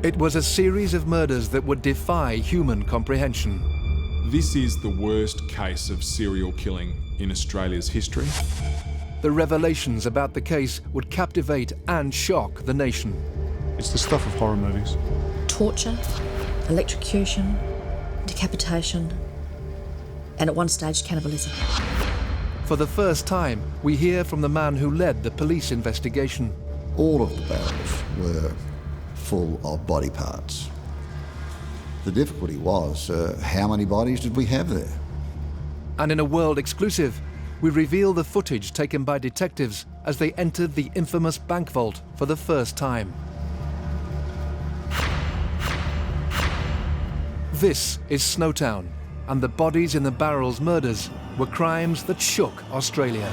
It was a series of murders that would defy human comprehension. This is the worst case of serial killing in Australia's history. The revelations about the case would captivate and shock the nation. It's the stuff of horror movies. Torture, electrocution, decapitation, and at one stage, cannibalism. For the first time, we hear from the man who led the police investigation. All of the barrels were full of body parts. The difficulty was, how many bodies did we have there? And in a world exclusive, we reveal the footage taken by detectives as they entered the infamous bank vault for the first time. This is Snowtown, and the bodies in the barrels murders were crimes that shook Australia.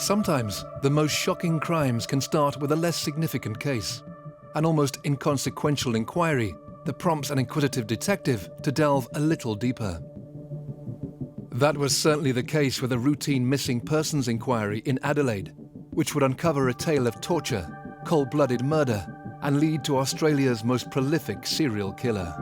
Sometimes, the most shocking crimes can start with a less significant case, an almost inconsequential inquiry that prompts an inquisitive detective to delve a little deeper. That was certainly the case with a routine missing persons inquiry in Adelaide, which would uncover a tale of torture, cold-blooded murder, and lead to Australia's most prolific serial killer.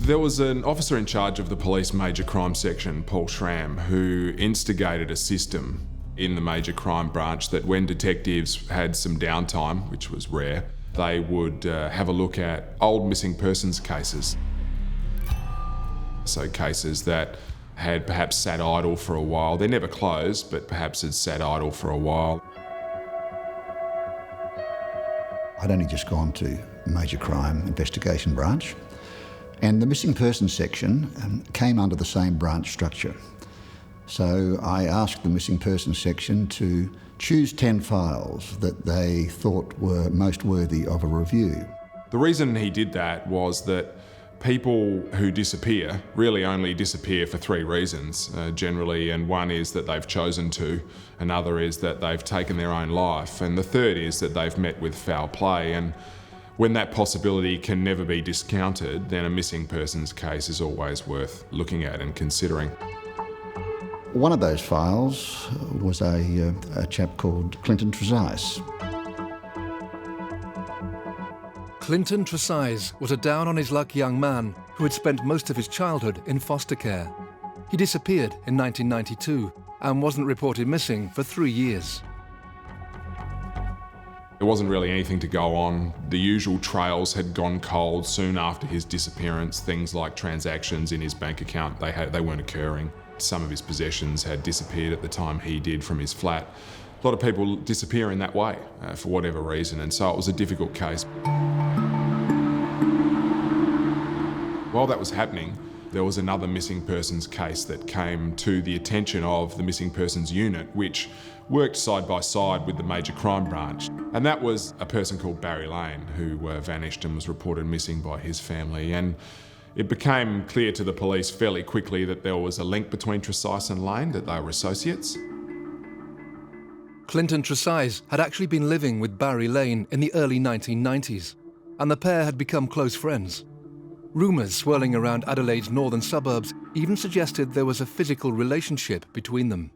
There was an officer in charge of the police major crime section, Paul Schramm, who instigated a system in the major crime branch that when detectives had some downtime, which was rare, they would have a look at old missing persons cases. So cases that had perhaps sat idle for a while. They're never closed, but perhaps had sat idle for a while. I'd only just gone to major crime investigation branch, and the missing persons section came under the same branch structure. So I asked the missing persons section to choose 10 files that they thought were most worthy of a review. The reason he did that was that people who disappear really only disappear for 3 reasons generally, and one is that they've chosen to, another is that they've taken their own life, and the third is that they've met with foul play. And when that possibility can never be discounted, then a missing persons case is always worth looking at and considering. One of those files was a chap called Clinton Trezise. Clinton Trezise was a down-on-his-luck young man who had spent most of his childhood in foster care. He disappeared in 1992 and wasn't reported missing for 3 years. There wasn't really anything to go on. The usual trails had gone cold soon after his disappearance. Things like transactions in his bank account, they weren't occurring. Some of his possessions had disappeared at the time he did from his flat. A lot of people disappear in that way for whatever reason, and so it was a difficult case. While that was happening, there was another missing persons case that came to the attention of the missing persons unit, which worked side by side with the major crime branch. And that was a person called Barry Lane, who vanished and was reported missing by his family. And it became clear to the police fairly quickly that there was a link between Trezise and Lane, that they were associates. Clinton Trezise had actually been living with Barry Lane in the early 1990s, and the pair had become close friends. Rumours swirling around Adelaide's northern suburbs even suggested there was a physical relationship between them.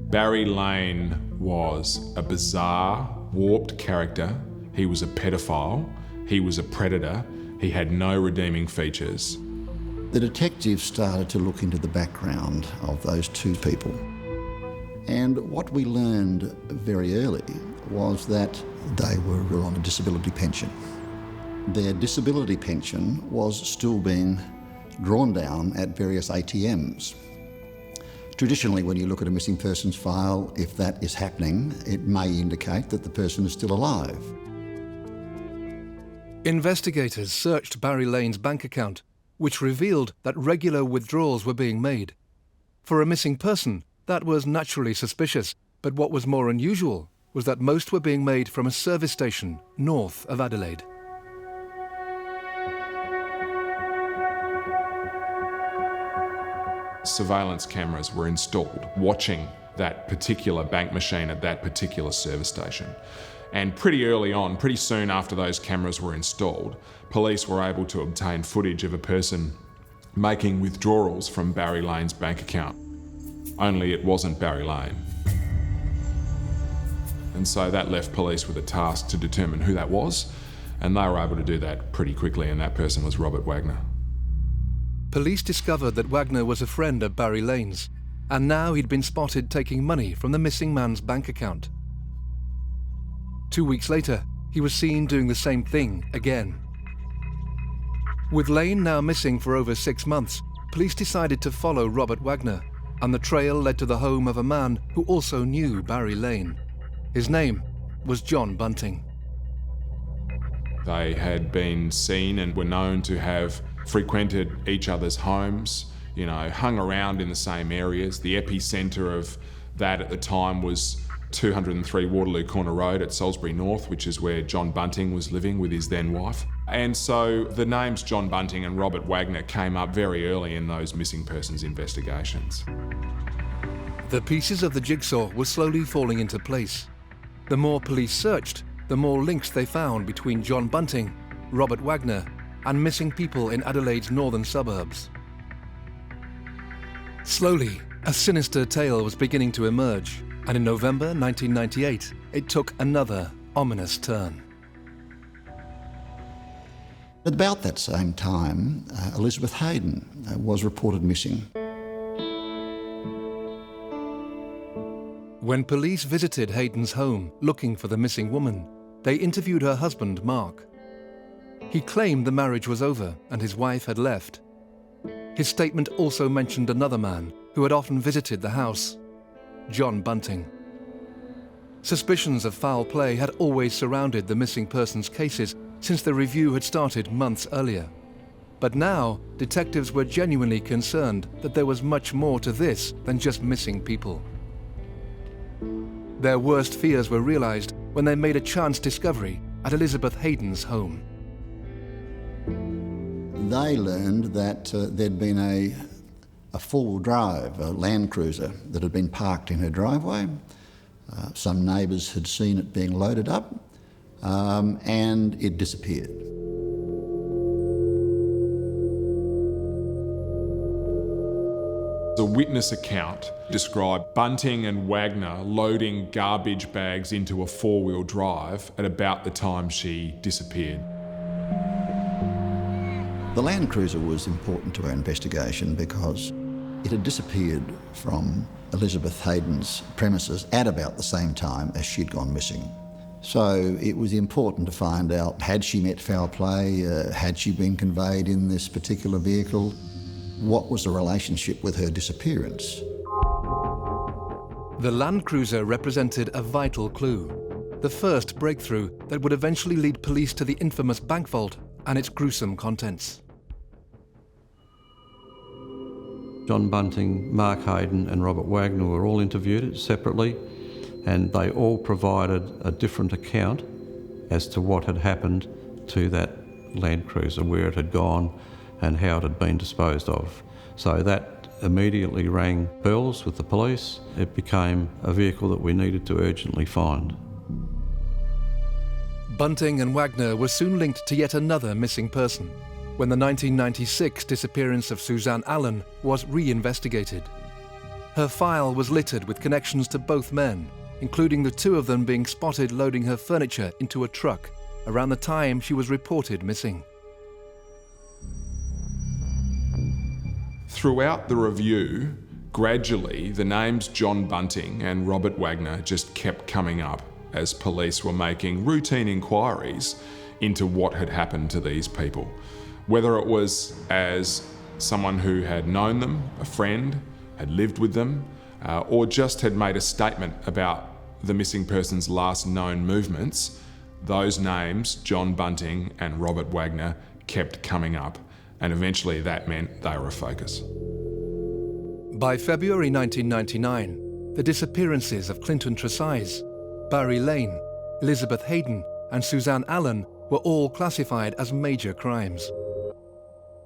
Barry Lane was a bizarre, warped character. He was a pedophile. He was a predator. He had no redeeming features. The detectives started to look into the background of those 2 people. And what we learned very early was that they were on a disability pension. their disability pension was still being drawn down at various ATMs. Traditionally, when you look at a missing persons file, if that is happening, it may indicate that the person is still alive. Investigators searched Barry Lane's bank account, which revealed that regular withdrawals were being made. For a missing person, that was naturally suspicious, but what was more unusual was that most were being made from a service station north of Adelaide. Surveillance cameras were installed, watching that particular bank machine at that particular service station. And pretty early on, pretty soon after those cameras were installed, police were able to obtain footage of a person making withdrawals from Barry Lane's bank account. Only it wasn't Barry Lane. And so that left police with a task to determine who that was, and they were able to do that pretty quickly, and that person was Robert Wagner. Police discovered that Wagner was a friend of Barry Lane's, and now he'd been spotted taking money from the missing man's bank account. 2 weeks later, he was seen doing the same thing again. With Lane now missing for over 6 months, police decided to follow Robert Wagner, and the trail led to the home of a man who also knew Barry Lane. His name was John Bunting. They had been seen and were known to have frequented each other's homes, hung around in the same areas. The epicentre of that at the time was 203 Waterloo Corner Road at Salisbury North, which is where John Bunting was living with his then wife. And so the names John Bunting and Robert Wagner came up very early in those missing persons investigations. The pieces of the jigsaw were slowly falling into place. The more police searched, the more links they found between John Bunting, Robert Wagner, and missing people in Adelaide's northern suburbs. Slowly, a sinister tale was beginning to emerge, and in November 1998, it took another ominous turn. At about that same time, Elizabeth Hayden was reported missing. When police visited Hayden's home looking for the missing woman, they interviewed her husband, Mark. He claimed the marriage was over and his wife had left. His statement also mentioned another man who had often visited the house, John Bunting. Suspicions of foul play had always surrounded the missing persons cases since the review had started months earlier. But now, detectives were genuinely concerned that there was much more to this than just missing people. Their worst fears were realized when they made a chance discovery at Elizabeth Hayden's home. They learned that there'd been a four-wheel drive, a Land Cruiser, that had been parked in her driveway. Some neighbours had seen it being loaded up, and it disappeared. The witness account described Bunting and Wagner loading garbage bags into a four-wheel drive at about the time she disappeared. The Land Cruiser was important to our investigation because it had disappeared from Elizabeth Hayden's premises at about the same time as she'd gone missing. So it was important to find out, had she met foul play, had she been conveyed in this particular vehicle, what was the relationship with her disappearance? The Land Cruiser represented a vital clue, the first breakthrough that would eventually lead police to the infamous bank vault and its gruesome contents. John Bunting, Mark Hayden and Robert Wagner were all interviewed separately, and they all provided a different account as to what had happened to that Land Cruiser, where it had gone and how it had been disposed of. So that immediately rang bells with the police. It became a vehicle that we needed to urgently find. Bunting and Wagner were soon linked to yet another missing person when the 1996 disappearance of Suzanne Allen was re-investigated. Her file was littered with connections to both men, including the two of them being spotted loading her furniture into a truck around the time she was reported missing. Throughout the review, gradually the names John Bunting and Robert Wagner just kept coming up as police were making routine inquiries into what had happened to these people. Whether it was as someone who had known them, a friend, had lived with them, or just had made a statement about the missing person's last known movements, those names, John Bunting and Robert Wagner, kept coming up, and eventually that meant they were a focus. By February 1999, the disappearances of Clinton Tresize, Barry Lane, Elizabeth Hayden and Suzanne Allen were all classified as major crimes.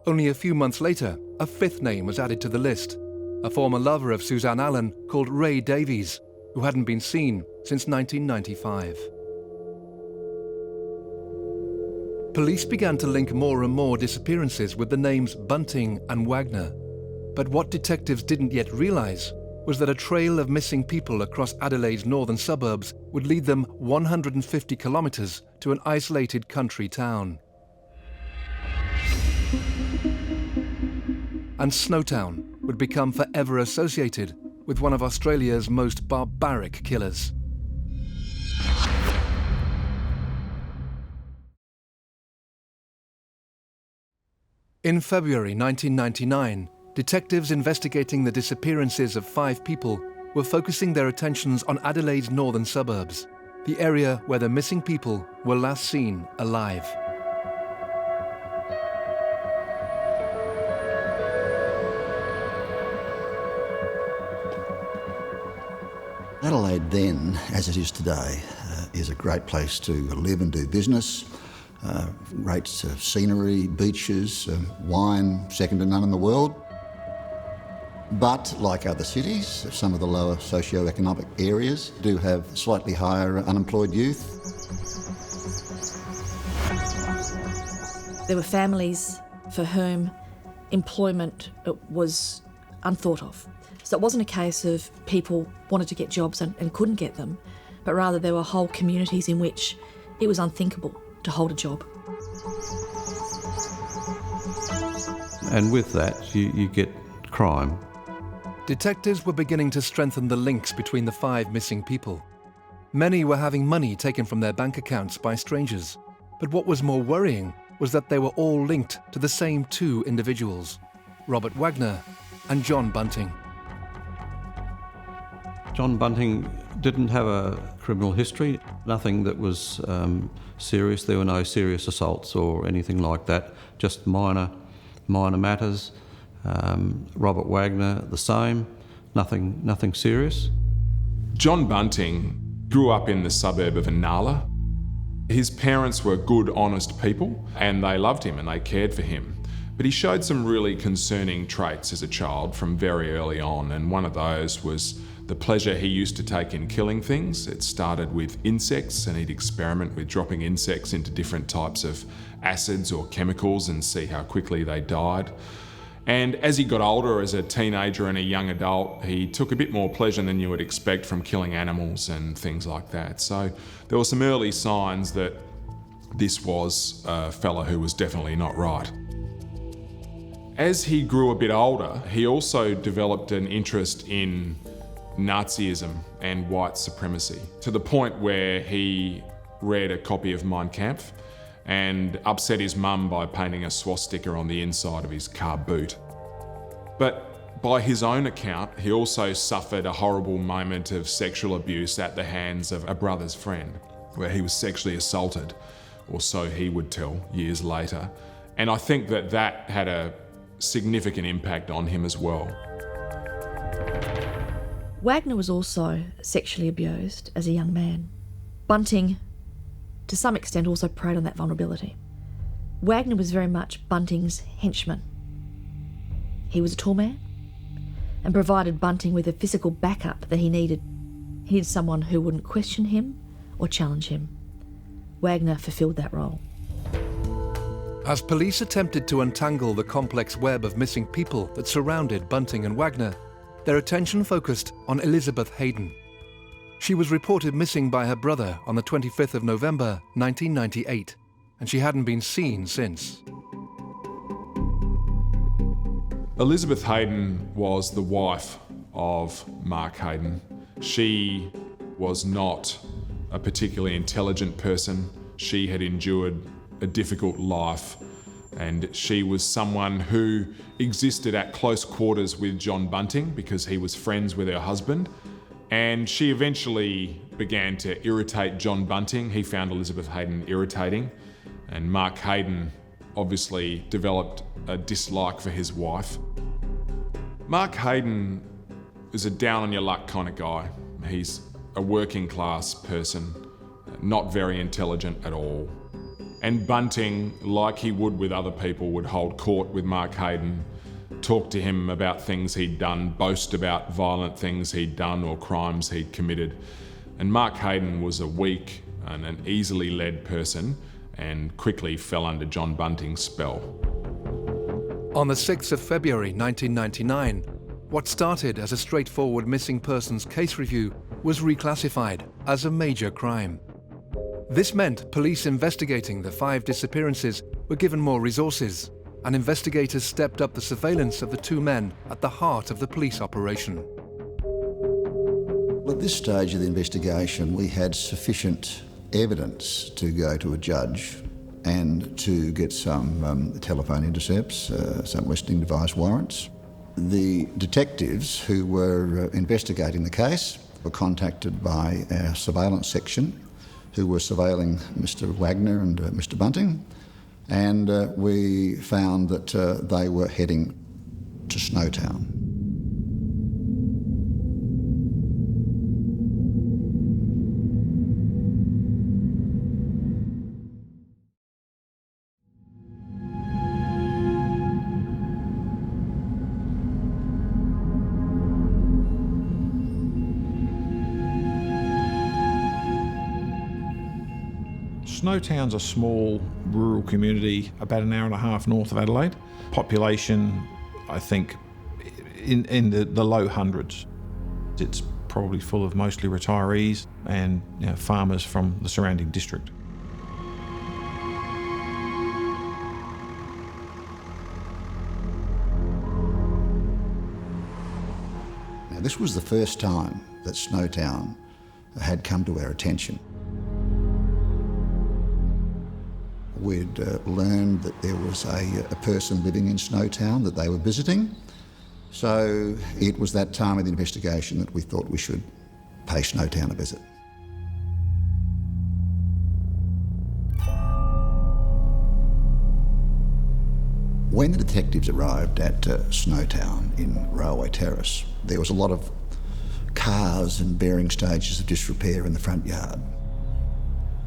Only a few months later, a fifth name was added to the list, a former lover of Suzanne Allen called Ray Davies, who hadn't been seen since 1995. Police began to link more and more disappearances with the names Bunting and Wagner. But what detectives didn't yet realise was that a trail of missing people across Adelaide's northern suburbs would lead them 150 kilometres to an isolated country town. And Snowtown would become forever associated with one of Australia's most barbaric killers. In February 1999, detectives investigating the disappearances of 5 people were focusing their attentions on Adelaide's northern suburbs, the area where the missing people were last seen alive. Adelaide then, as it is today, is a great place to live and do business. Great scenery, beaches, wine, second to none in the world. But like other cities, some of the lower socio-economic areas do have slightly higher unemployed youth. There were families for whom employment was unthought of. So it wasn't a case of people wanted to get jobs and couldn't get them, but rather there were whole communities in which it was unthinkable to hold a job. And with that, you get crime. Detectives were beginning to strengthen the links between the 5 missing people. Many were having money taken from their bank accounts by strangers. But what was more worrying was that they were all linked to the same 2 individuals, Robert Wagner and John Bunting. John Bunting didn't have a criminal history, nothing that was serious. There were no serious assaults or anything like that, just minor matters. Robert Wagner, the same, nothing serious. John Bunting grew up in the suburb of Inala. His parents were good, honest people, and they loved him and they cared for him. But he showed some really concerning traits as a child from very early on, and one of those was the pleasure he used to take in killing things. It started with insects, and he'd experiment with dropping insects into different types of acids or chemicals and see how quickly they died. And as he got older, as a teenager and a young adult, he took a bit more pleasure than you would expect from killing animals and things like that. So there were some early signs that this was a fella who was definitely not right. As he grew a bit older, he also developed an interest in Nazism and white supremacy, to the point where he read a copy of Mein Kampf and upset his mum by painting a swastika on the inside of his car boot. But by his own account, he also suffered a horrible moment of sexual abuse at the hands of a brother's friend, where he was sexually assaulted, or so he would tell years later. And I think that had a significant impact on him as well. Wagner was also sexually abused as a young man. Bunting, to some extent, also preyed on that vulnerability. Wagner was very much Bunting's henchman. He was a tall man and provided Bunting with a physical backup that he needed. He needed someone who wouldn't question him or challenge him. Wagner fulfilled that role. As police attempted to untangle the complex web of missing people that surrounded Bunting and Wagner, their attention focused on Elizabeth Hayden. She was reported missing by her brother on the 25th of November 1998, and she hadn't been seen since. Elizabeth Hayden was the wife of Mark Hayden. She was not a particularly intelligent person. She had endured a difficult life, and she was someone who existed at close quarters with John Bunting because he was friends with her husband. And she eventually began to irritate John Bunting. He found Elizabeth Hayden irritating, and Mark Hayden obviously developed a dislike for his wife. Mark Hayden is a down-on-your-luck kind of guy. He's a working-class person, not very intelligent at all. And Bunting, like he would with other people, would hold court with Mark Hayden, talk to him about things he'd done, boast about violent things he'd done or crimes he'd committed. And Mark Hayden was a weak and an easily led person and quickly fell under John Bunting's spell. On the 6th of February 1999, what started as a straightforward missing persons case review was reclassified as a major crime. This meant police investigating the 5 disappearances were given more resources, and investigators stepped up the surveillance of the 2 men at the heart of the police operation. At this stage of the investigation, we had sufficient evidence to go to a judge and to get some telephone intercepts, some listening device warrants. The detectives who were investigating the case were contacted by our surveillance section, who were surveilling Mr. Wagner and Mr. Bunting, and we found that they were heading to Snowtown. Snowtown's a small rural community about an hour and a half north of Adelaide. Population, I think, in the low hundreds. It's probably full of mostly retirees and farmers from the surrounding district. Now, this was the first time that Snowtown had come to our attention. We'd learned that there was a person living in Snowtown that they were visiting. So it was that time of the investigation that we thought we should pay Snowtown a visit. When the detectives arrived at Snowtown in Railway Terrace, there was a lot of cars in varying stages of disrepair in the front yard.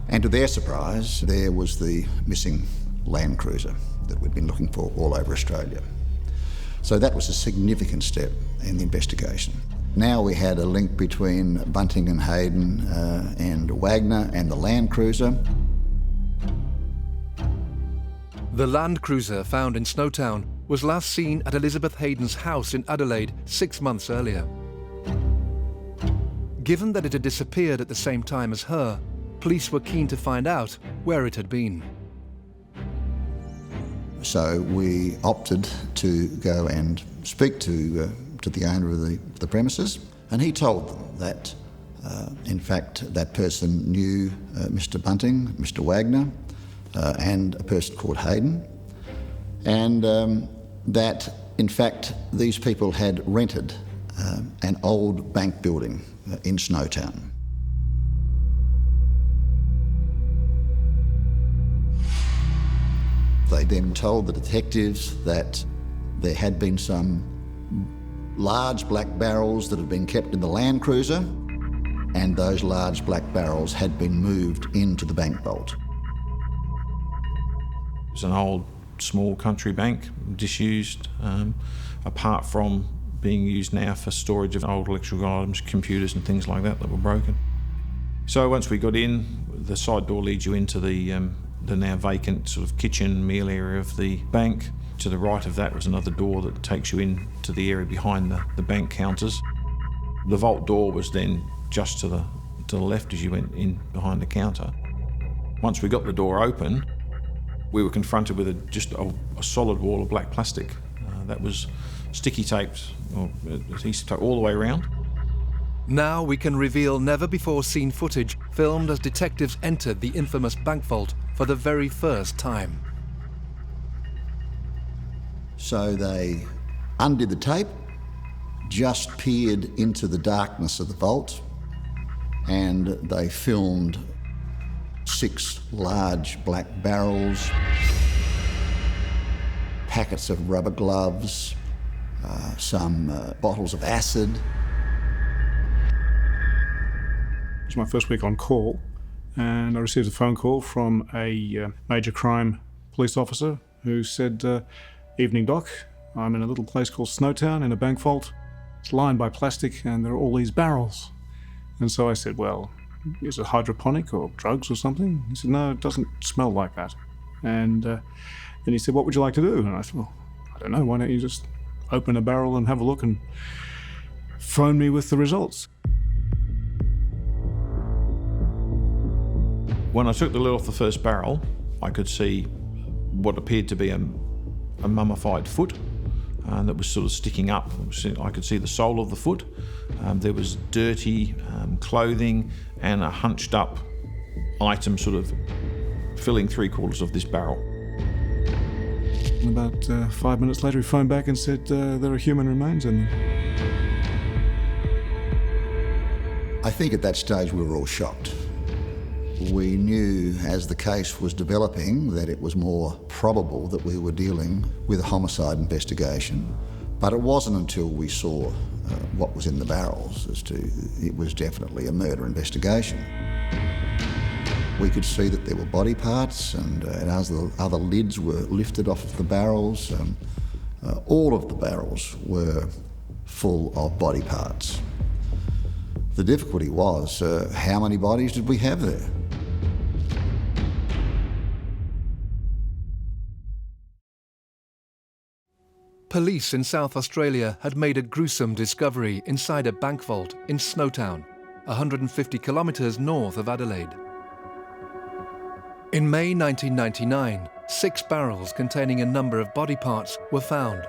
And to their surprise, there was the missing Land Cruiser that we'd been looking for all over Australia. So that was a significant step in the investigation. Now we had a link between Bunting and Hayden and Wagner and the Land Cruiser. The Land Cruiser found in Snowtown was last seen at Elizabeth Hayden's house in Adelaide 6 months earlier. Given that it had disappeared at the same time as her, police were keen to find out where it had been. So we opted to go and speak to the owner of the premises, and he told them that, in fact, that person knew Mr. Bunting, Mr. Wagner, and a person called Hayden, and that, in fact, these people had rented an old bank building in Snowtown. They then told the detectives that there had been some large black barrels that had been kept in the Land Cruiser, and those large black barrels had been moved into the bank vault. It was an old, small country bank, disused, apart from being used now for storage of old electrical items, computers and things like that were broken. So once we got in, the side door leads you into the now vacant sort of kitchen meal area of the bank. To the right of that was another door that takes you in to the area behind the bank counters. The vault door was then just to the left as you went in behind the counter. Once we got the door open, we were confronted with just a solid wall of black plastic that was sticky taped, or adhesive tape all the way around. Now we can reveal never-before-seen footage filmed as detectives entered the infamous bank vault for the very first time. So they undid the tape, just peered into the darkness of the vault, and they filmed 6 large black barrels, packets of rubber gloves, some bottles of acid. It was my first week on call, and I received a phone call from a major crime police officer who said, "Evening, Doc. I'm in a little place called Snowtown in a bank vault. It's lined by plastic and there are all these barrels." And so I said, "Well, is it hydroponic or drugs or something?" He said, "No, it doesn't smell like that." And then he said, "What would you like to do?" And I said, "Well, I don't know, why don't you just open a barrel and have a look and phone me with the results?" When I took the lid off the first barrel, I could see what appeared to be a mummified foot that was sort of sticking up. I could see the sole of the foot. There was dirty clothing and a hunched up item sort of filling 3/4 of this barrel. And about 5 minutes later, he phoned back and said there are human remains in them. I think at that stage we were all shocked. We knew as the case was developing that it was more probable that we were dealing with a homicide investigation, but it wasn't until we saw what was in the barrels as to it was definitely a murder investigation. We could see that there were body parts, and as the other lids were lifted off of the barrels, all of the barrels were full of body parts. The difficulty was, how many bodies did we have there? Police in South Australia had made a gruesome discovery inside a bank vault in Snowtown, 150 kilometres north of Adelaide. In May 1999, 6 barrels containing a number of body parts were found,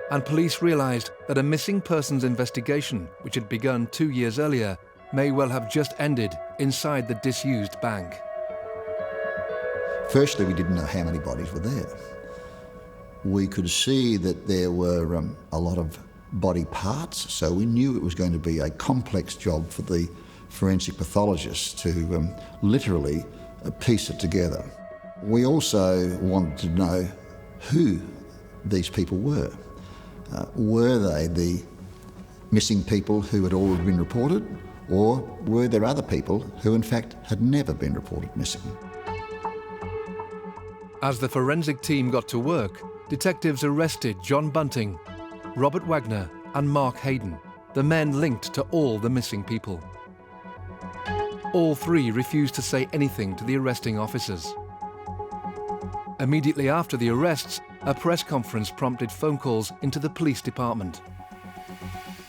and police realised that a missing persons investigation, which had begun 2 years earlier, may well have just ended inside the disused bank. Firstly, we didn't know how many bodies were there. We could see that there were a lot of body parts, so we knew it was going to be a complex job for the forensic pathologists to literally piece it together. We also wanted to know who these people were. Were they the missing people who had already been reported, or were there other people who in fact had never been reported missing? As the forensic team got to work, detectives arrested John Bunting, Robert Wagner and Mark Hayden, the men linked to all the missing people. All 3 refused to say anything to the arresting officers. Immediately after the arrests, a press conference prompted phone calls into the police department.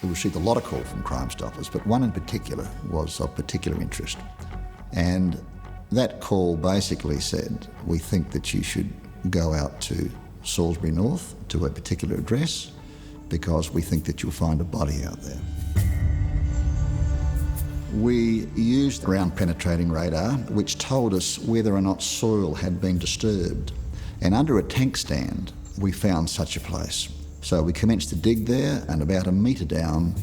We received a lot of calls from Crime Stoppers, but one in particular was of particular interest. And that call basically said, "We think that you should go out to Salisbury North to a particular address because we think that you'll find a body out there." We used ground penetrating radar, which told us whether or not soil had been disturbed. And under a tank stand, we found such a place. So we commenced to dig there, and about 1 metre down,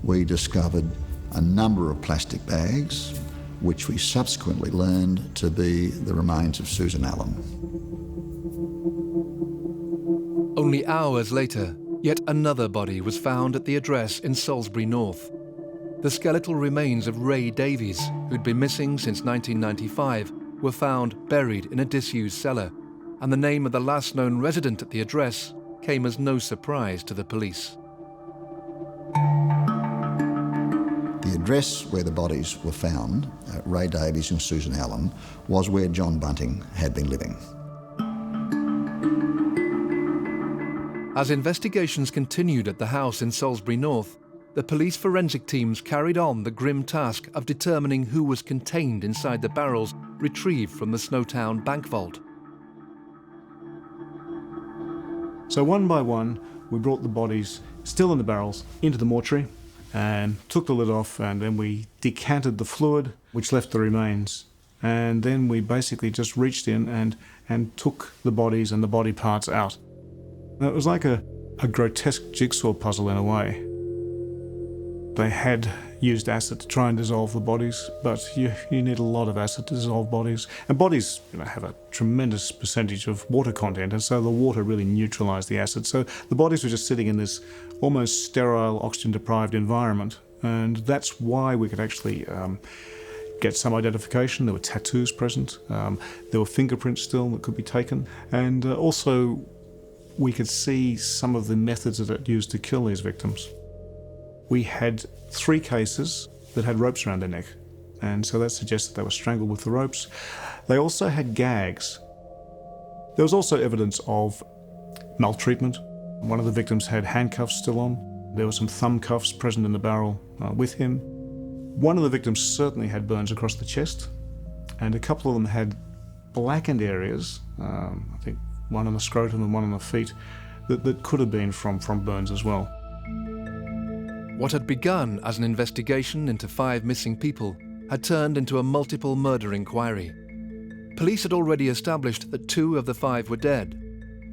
we discovered a number of plastic bags, which we subsequently learned to be the remains of Susan Allen. Only hours later, yet another body was found at the address in Salisbury North. The skeletal remains of Ray Davies, who'd been missing since 1995, were found buried in a disused cellar, and the name of the last known resident at the address came as no surprise to the police. The address where the bodies were found, Ray Davies and Susan Allen, was where John Bunting had been living. As investigations continued at the house in Salisbury North, the police forensic teams carried on the grim task of determining who was contained inside the barrels retrieved from the Snowtown bank vault. So one by one, we brought the bodies, still in the barrels, into the mortuary and took the lid off, and then we decanted the fluid, which left the remains. and then we basically just reached in and took the bodies and the body parts out. It was like a grotesque jigsaw puzzle in a way. They had used acid to try and dissolve the bodies, but you need a lot of acid to dissolve bodies. And bodies have a tremendous percentage of water content, and so the water really neutralised the acid. So the bodies were just sitting in this almost sterile, oxygen-deprived environment, and that's why we could actually get some identification. There were tattoos present, there were fingerprints still that could be taken, and also we could see some of the methods that it used to kill these victims. We had 3 cases that had ropes around their neck, and so that suggests that they were strangled with the ropes. They also had gags. There was also evidence of maltreatment. One of the victims had handcuffs still on. There were some thumb cuffs present in the barrel with him. One of the victims certainly had burns across the chest, and a couple of them had blackened areas, I think one on the scrotum and one on the feet, that could have been from burns as well. What had begun as an investigation into 5 missing people had turned into a multiple murder inquiry. Police had already established that 2 of the 5 were dead.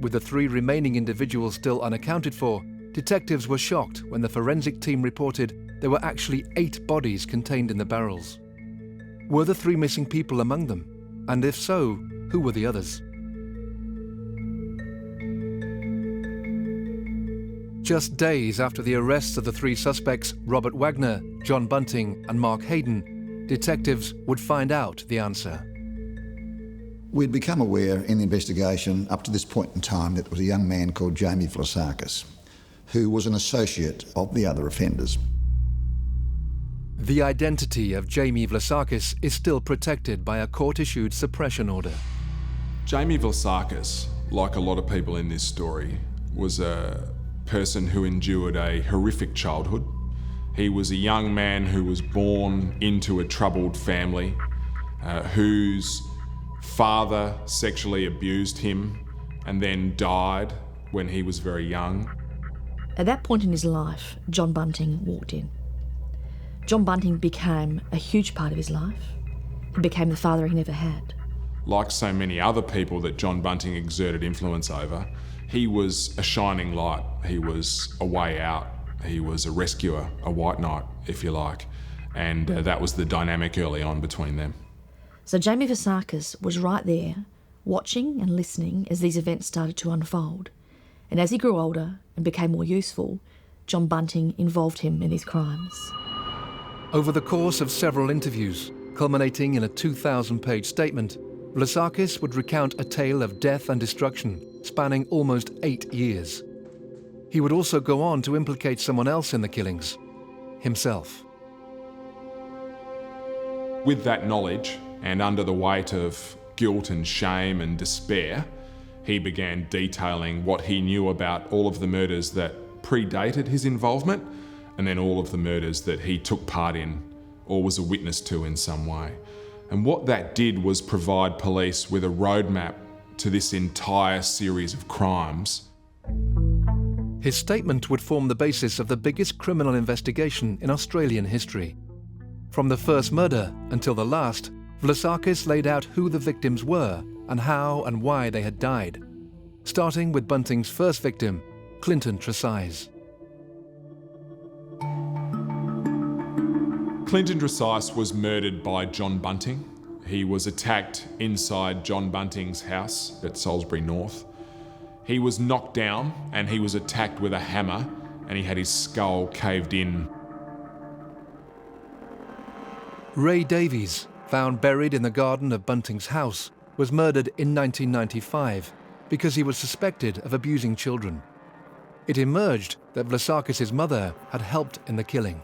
With the 3 remaining individuals still unaccounted for, detectives were shocked when the forensic team reported there were actually 8 bodies contained in the barrels. Were the 3 missing people among them? And if so, who were the others? Just days after the arrests of the 3 suspects, Robert Wagner, John Bunting and Mark Hayden, detectives would find out the answer. We'd become aware in the investigation up to this point in time that there was a young man called Jamie Vlasakis, who was an associate of the other offenders. The identity of Jamie Vlasakis is still protected by a court-issued suppression order. Jamie Vlasakis, like a lot of people in this story, was a person who endured a horrific childhood. He was a young man who was born into a troubled family, whose father sexually abused him and then died when he was very young. At that point in his life, John Bunting walked in. John Bunting became a huge part of his life. He became the father he never had. Like so many other people that John Bunting exerted influence over, he was a shining light. He was a way out. He was a rescuer, a white knight, if you like. And that was the dynamic early on between them. So Jamie Vlasakis was right there, watching and listening as these events started to unfold. And as he grew older and became more useful, John Bunting involved him in his crimes. Over the course of several interviews, culminating in a 2,000-page statement, Vlasakis would recount a tale of death and destruction spanning almost 8 years. He would also go on to implicate someone else in the killings, himself. With that knowledge, and under the weight of guilt and shame and despair, he began detailing what he knew about all of the murders that predated his involvement, and then all of the murders that he took part in or was a witness to in some way. And what that did was provide police with a roadmap to this entire series of crimes. His statement would form the basis of the biggest criminal investigation in Australian history. From the first murder until the last, Vlasakis laid out who the victims were and how and why they had died, starting with Bunting's first victim, Clinton Tresize. Clinton Tresize was murdered by John Bunting. He was attacked inside John Bunting's house at Salisbury North. He was knocked down and he was attacked with a hammer and he had his skull caved in. Ray Davies, found buried in the garden of Bunting's house, was murdered in 1995 because he was suspected of abusing children. It emerged that Vlasakis' mother had helped in the killing.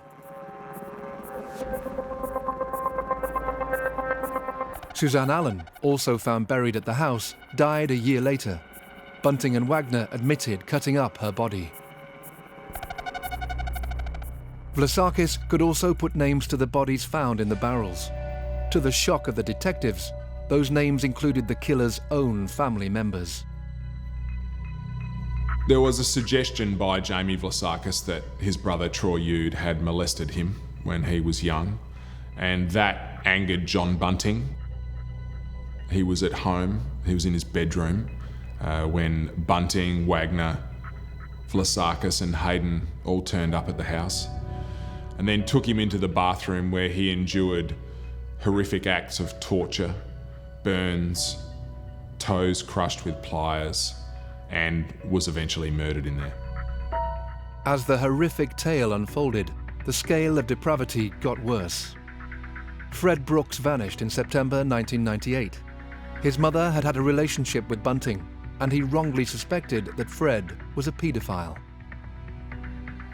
Suzanne Allen, also found buried at the house, died a year later. Bunting and Wagner admitted cutting up her body. Vlasakis could also put names to the bodies found in the barrels. To the shock of the detectives, those names included the killer's own family members. There was a suggestion by Jamie Vlasakis that his brother Troy Yude had molested him when he was young, and that angered John Bunting. He was at home, he was in his bedroom when Bunting, Wagner, Vlasakis and Hayden all turned up at the house, and then took him into the bathroom where he endured horrific acts of torture, burns, toes crushed with pliers, and was eventually murdered in there. As the horrific tale unfolded, the scale of depravity got worse. Fred Brooks vanished in September 1998. His mother had had a relationship with Bunting, and he wrongly suspected that Fred was a paedophile.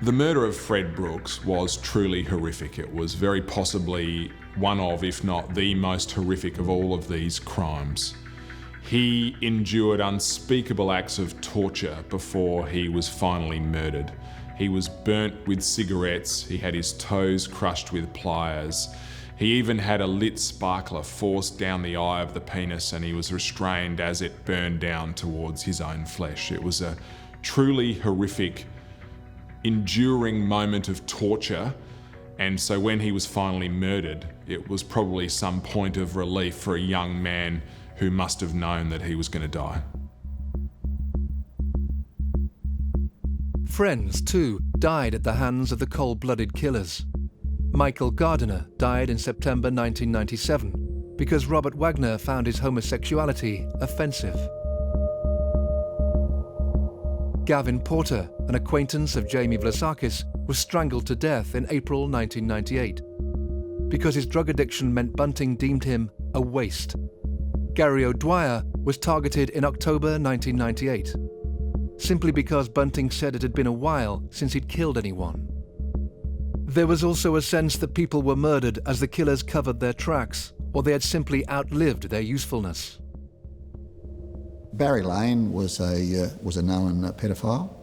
The murder of Fred Brooks was truly horrific. It was very possibly one of, if not the most horrific of all of these crimes. He endured unspeakable acts of torture before he was finally murdered. He was burnt with cigarettes, he had his toes crushed with pliers, he even had a lit sparkler forced down the eye of the penis, and he was restrained as it burned down towards his own flesh. It was a truly horrific, enduring moment of torture, and so when he was finally murdered, it was probably some point of relief for a young man who must have known that he was going to die. Friends, too, died at the hands of the cold-blooded killers. Michael Gardiner died in September 1997 because Robert Wagner found his homosexuality offensive. Gavin Porter, an acquaintance of Jamie Vlasakis, was strangled to death in April 1998 because his drug addiction meant Bunting deemed him a waste. Gary O'Dwyer was targeted in October 1998, simply because Bunting said it had been a while since he'd killed anyone. There was also a sense that people were murdered as the killers covered their tracks, or they had simply outlived their usefulness. Barry Lane was a known pedophile.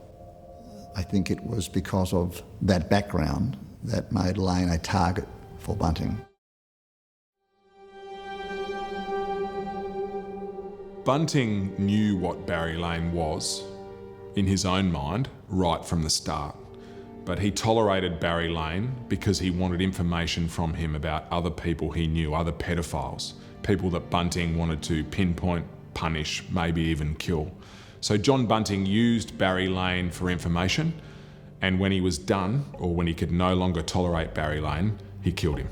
I think it was because of that background that made Lane a target for Bunting. Bunting knew what Barry Lane was, in his own mind, right from the start. But he tolerated Barry Lane because he wanted information from him about other people he knew, other pedophiles, people that Bunting wanted to pinpoint, punish, maybe even kill. So John Bunting used Barry Lane for information, and when he was done, or when he could no longer tolerate Barry Lane, he killed him.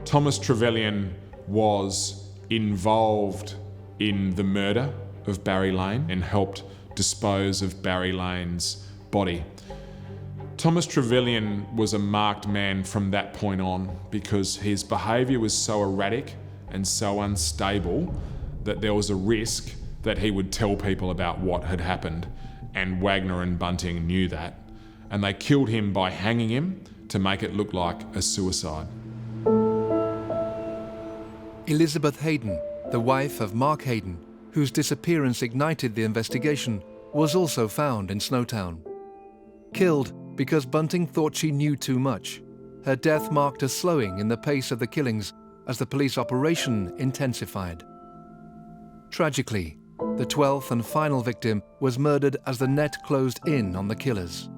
Thomas Trevelyan was involved in the murder of Barry Lane and helped dispose of Barry Lane's body. Thomas Trevelyan was a marked man from that point on because his behaviour was so erratic and so unstable that there was a risk that he would tell people about what had happened, and Wagner and Bunting knew that, and they killed him by hanging him to make it look like a suicide. Elizabeth Hayden, the wife of Mark Hayden, whose disappearance ignited the investigation, was also found in Snowtown. Killed because Bunting thought she knew too much, her death marked a slowing in the pace of the killings as the police operation intensified. Tragically, the 12th and final victim was murdered as the net closed in on the killers.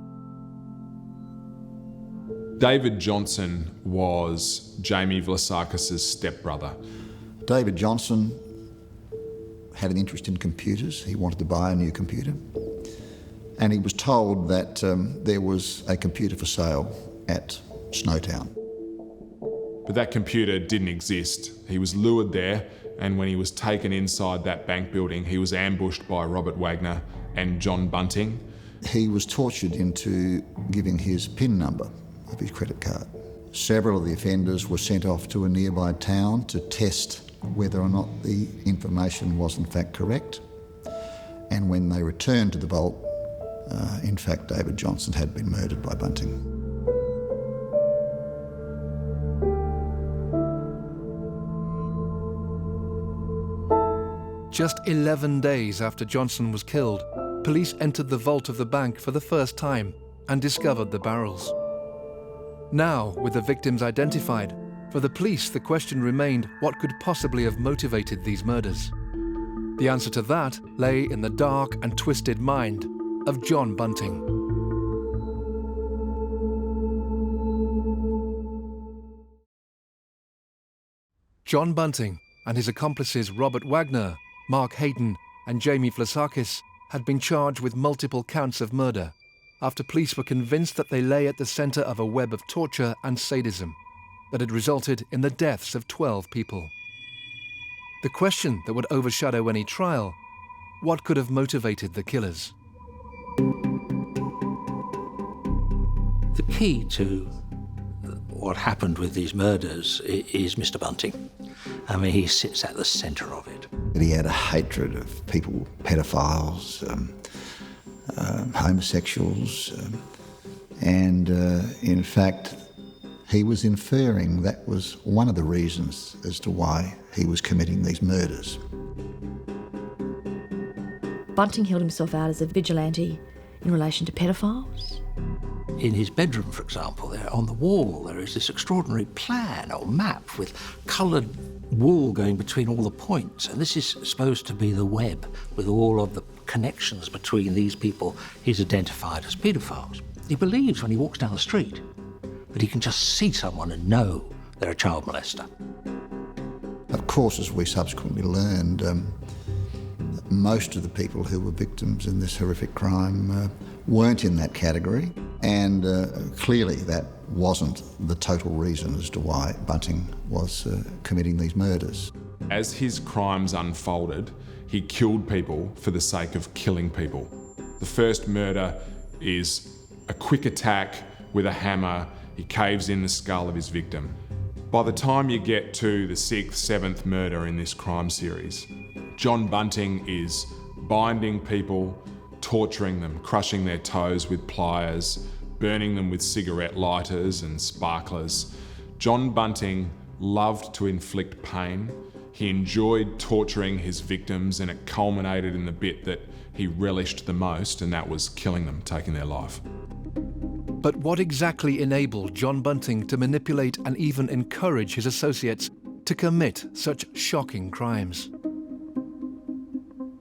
David Johnson was Jamie Vlasakis' stepbrother. David Johnson had an interest in computers. He wanted to buy a new computer. And he was told that there was a computer for sale at Snowtown. But that computer didn't exist. He was lured there, and when he was taken inside that bank building, he was ambushed by Robert Wagner and John Bunting. He was tortured into giving his PIN number of his credit card. Several of the offenders were sent off to a nearby town to test whether or not the information was in fact correct. And when they returned to the vault, in fact, David Johnson had been murdered by Bunting. Just 11 days after Johnson was killed, police entered the vault of the bank for the first time and discovered the barrels. Now, with the victims identified, for the police the question remained what could possibly have motivated these murders. The answer to that lay in the dark and twisted mind of John Bunting. John Bunting, and his accomplices Robert Wagner, Mark Hayden and Jamie Vlasakis had been charged with multiple counts of murder after police were convinced that they lay at the centre of a web of torture and sadism that had resulted in the deaths of 12 people. The question that would overshadow any trial: what could have motivated the killers? The key to what happened with these murders is Mr. Bunting. I mean, he sits at the centre of it. He had a hatred of people, pedophiles, homosexuals, and in fact, he was inferring that was one of the reasons as to why he was committing these murders. Bunting held himself out as a vigilante in relation to pedophiles. In his bedroom, for example, there on the wall there is this extraordinary plan or map with coloured wool going between all the points, and this is supposed to be the web with all of the connections between these people he's identified as paedophiles. He believes when he walks down the street that he can just see someone and know they're a child molester. Of course, as we subsequently learned, most of the people who were victims in this horrific crime weren't in that category, and clearly that wasn't the total reason as to why Bunting was committing these murders. As his crimes unfolded, he killed people for the sake of killing people. The first murder is a quick attack with a hammer. He caves in the skull of his victim. By the time you get to the 6th, 7th murder in this crime series, John Bunting is binding people, torturing them, crushing their toes with pliers, burning them with cigarette lighters and sparklers. John Bunting loved to inflict pain. He enjoyed torturing his victims, and it culminated in the bit that he relished the most, and that was killing them, taking their life. But what exactly enabled John Bunting to manipulate and even encourage his associates to commit such shocking crimes?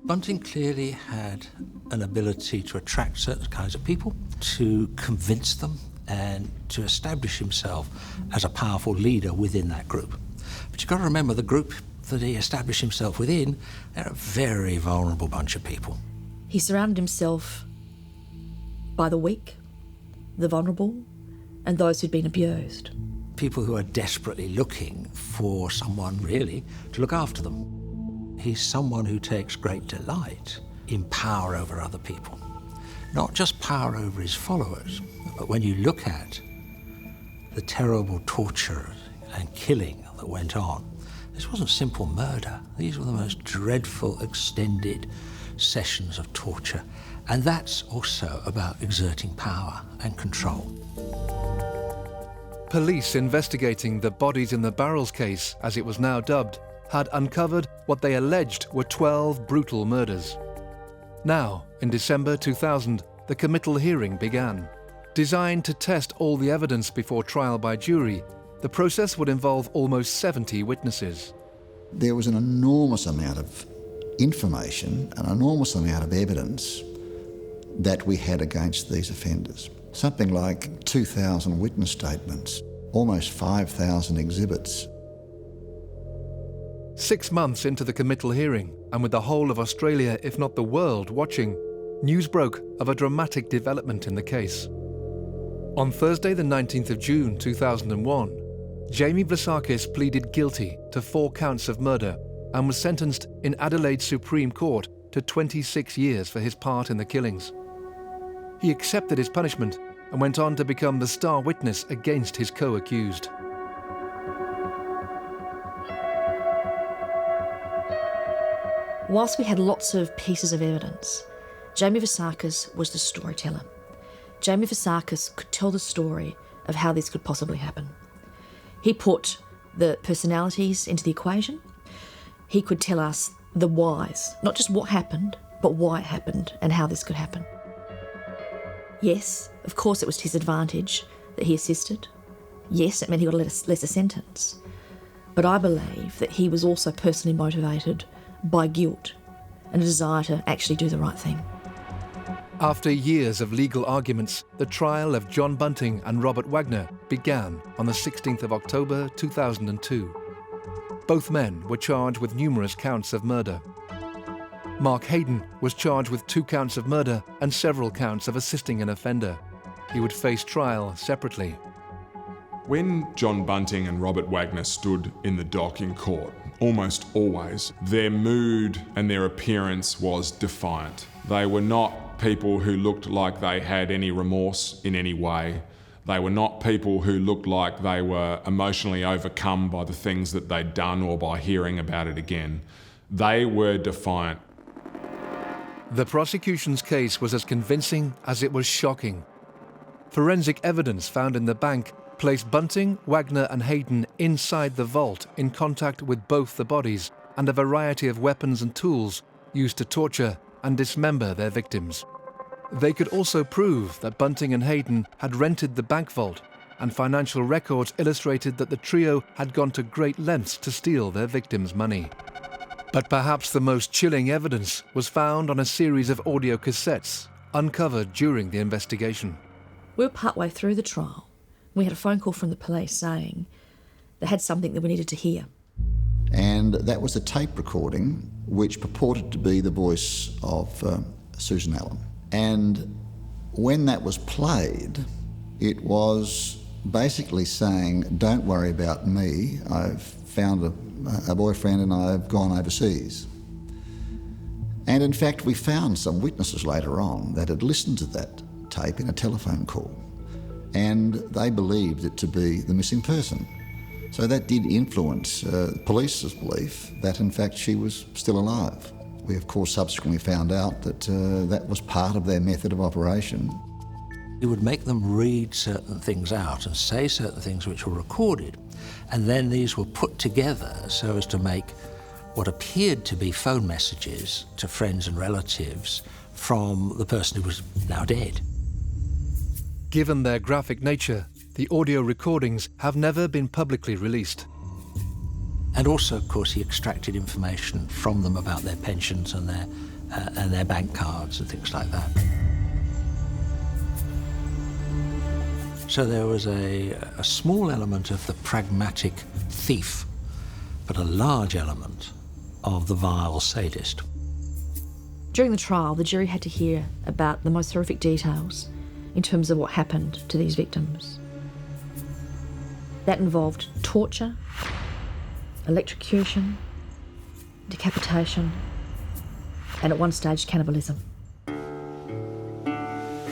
Bunting clearly had an ability to attract certain kinds of people, to convince them, and to establish himself as a powerful leader within that group. But you've got to remember, the group that he established himself within, they're a very vulnerable bunch of people. He surrounded himself by the weak, the vulnerable, and those who'd been abused. People who are desperately looking for someone, really, to look after them. He's someone who takes great delight in power over other people. Not just power over his followers, but when you look at the terrible torture and killing that went on, this wasn't simple murder. These were the most dreadful, extended sessions of torture. And that's also about exerting power and control. Police investigating the bodies in the barrels case, as it was now dubbed, had uncovered what they alleged were 12 brutal murders. Now, in December 2000, the committal hearing began. Designed to test all the evidence before trial by jury, the process would involve almost 70 witnesses. There was an enormous amount of information, an enormous amount of evidence that we had against these offenders. Something like 2,000 witness statements, almost 5,000 exhibits. 6 months into the committal hearing, and with the whole of Australia, if not the world, watching, news broke of a dramatic development in the case. On Thursday, the 19th of June 2001, Jamie Vlasakis pleaded guilty to 4 counts of murder and was sentenced in Adelaide Supreme Court to 26 years for his part in the killings. He accepted his punishment and went on to become the star witness against his co-accused. Whilst we had lots of pieces of evidence, Jamie Vlasakis was the storyteller. Jamie Vlasakis could tell the story of how this could possibly happen. He put the personalities into the equation. He could tell us the whys, not just what happened, but why it happened and how this could happen. Yes, of course it was to his advantage that he assisted. Yes, it meant he got a lesser sentence. But I believe that he was also personally motivated by guilt and a desire to actually do the right thing. After years of legal arguments, the trial of John Bunting and Robert Wagner began on the 16th of October 2002. Both men were charged with numerous counts of murder. Mark Hayden was charged with 2 counts of murder and several counts of assisting an offender. He would face trial separately. When John Bunting and Robert Wagner stood in the dock in court, almost always, their mood and their appearance was defiant. They were not people who looked like they had any remorse in any way. They were not people who looked like they were emotionally overcome by the things that they'd done or by hearing about it again. They were defiant. The prosecution's case was as convincing as it was shocking. Forensic evidence found in the bank placed Bunting, Wagner and Hayden inside the vault in contact with both the bodies and a variety of weapons and tools used to torture and dismember their victims. They could also prove that Bunting and Hayden had rented the bank vault, and financial records illustrated that the trio had gone to great lengths to steal their victims' money. But perhaps the most chilling evidence was found on a series of audio cassettes uncovered during the investigation. We were partway through the trial. We had a phone call from the police saying they had something that we needed to hear. And that was a tape recording which purported to be the voice of Susan Allen. And when that was played, it was basically saying, don't worry about me, I've found a boyfriend and I've gone overseas. And in fact, we found some witnesses later on that had listened to that tape in a telephone call, and they believed it to be the missing person. So that did influence police's belief that in fact she was still alive. We of course subsequently found out that that was part of their method of operation. He would make them read certain things out and say certain things which were recorded, and then these were put together so as to make what appeared to be phone messages to friends and relatives from the person who was now dead. Given their graphic nature, the audio recordings have never been publicly released. And also, of course, he extracted information from them about their pensions and their bank cards and things like that. So there was a small element of the pragmatic thief, but a large element of the vile sadist. During the trial, the jury had to hear about the most horrific details in terms of what happened to these victims. That involved torture, electrocution, decapitation, and at one stage, cannibalism.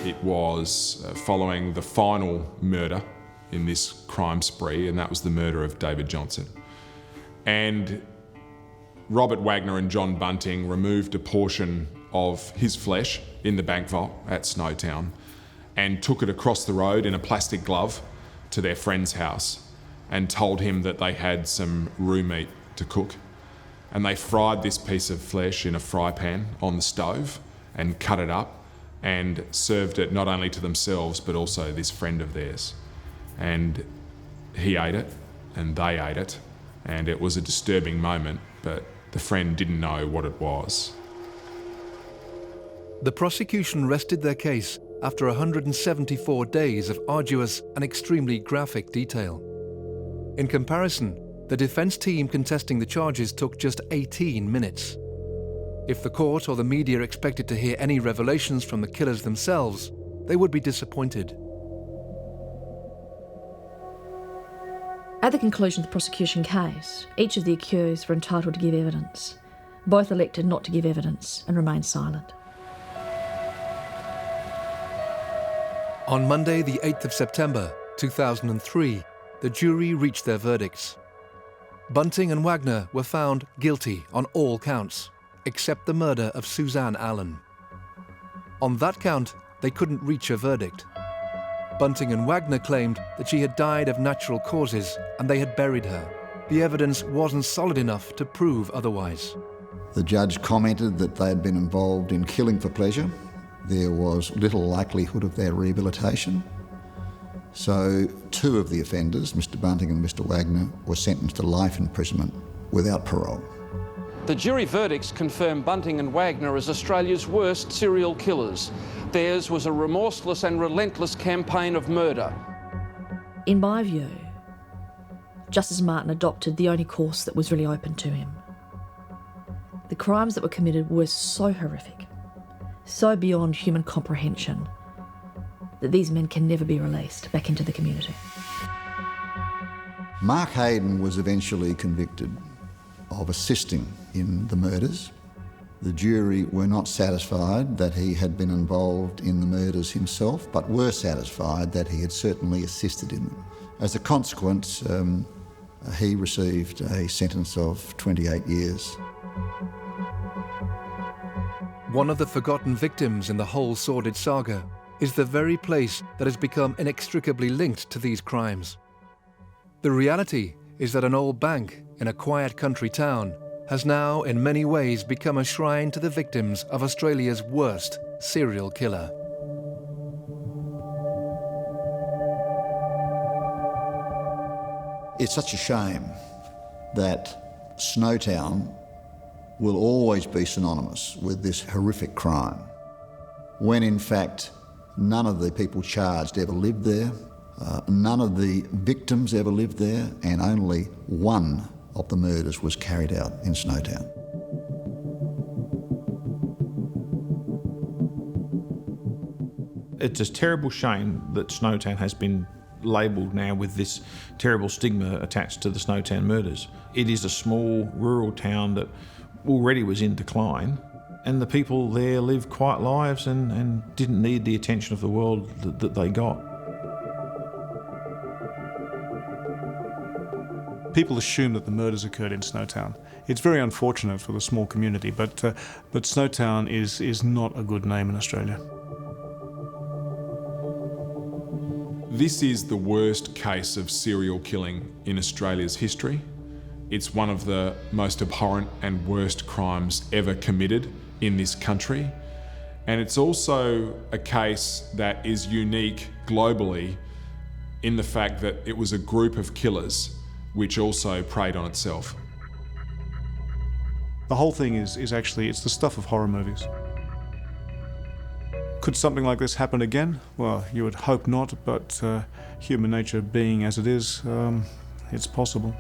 It was following the final murder in this crime spree, and that was the murder of David Johnson. And Robert Wagner and John Bunting removed a portion of his flesh in the bank vault at Snowtown and took it across the road in a plastic glove to their friend's house and told him that they had some roo meat to cook. And they fried this piece of flesh in a fry pan on the stove and cut it up and served it not only to themselves but also this friend of theirs. And he ate it and they ate it, and it was a disturbing moment, but the friend didn't know what it was. The prosecution rested their case after 174 days of arduous and extremely graphic detail. In comparison, the defence team contesting the charges took just 18 minutes. If the court or the media expected to hear any revelations from the killers themselves, they would be disappointed. At the conclusion of the prosecution case, each of the accused were entitled to give evidence. Both elected not to give evidence and remained silent. On Monday, the 8th of September, 2003, the jury reached their verdicts. Bunting and Wagner were found guilty on all counts, except the murder of Suzanne Allen. On that count, they couldn't reach a verdict. Bunting and Wagner claimed that she had died of natural causes and they had buried her. The evidence wasn't solid enough to prove otherwise. The judge commented that they had been involved in killing for pleasure. There was little likelihood of their rehabilitation. So 2 of the offenders, Mr Bunting and Mr Wagner, were sentenced to life imprisonment without parole. The jury verdicts confirm Bunting and Wagner as Australia's worst serial killers. Theirs was a remorseless and relentless campaign of murder. In my view, Justice Martin adopted the only course that was really open to him. The crimes that were committed were so horrific, so beyond human comprehension, that these men can never be released back into the community. Mark Hayden was eventually convicted of assisting in the murders. The jury were not satisfied that he had been involved in the murders himself, but were satisfied that he had certainly assisted in them. As a consequence, he received a sentence of 28 years. One of the forgotten victims in the whole sordid saga is the very place that has become inextricably linked to these crimes. The reality is that an old bank in a quiet country town has now in many ways become a shrine to the victims of Australia's worst serial killer. It's such a shame that Snowtown will always be synonymous with this horrific crime, when in fact none of the people charged ever lived there, none of the victims ever lived there, and only one of the murders was carried out in Snowtown. It's a terrible shame that Snowtown has been labelled now with this terrible stigma attached to the Snowtown murders. It is a small rural town that already was in decline, and the people there lived quiet lives and didn't need the attention of the world that they got. People assume that the murders occurred in Snowtown. It's very unfortunate for the small community, but Snowtown is not a good name in Australia. This is the worst case of serial killing in Australia's history. It's one of the most abhorrent and worst crimes ever committed in this country. And it's also a case that is unique globally in the fact that it was a group of killers which also preyed on itself. The whole thing is actually, it's the stuff of horror movies. Could something like this happen again? Well, you would hope not, but human nature being as it is, it's possible.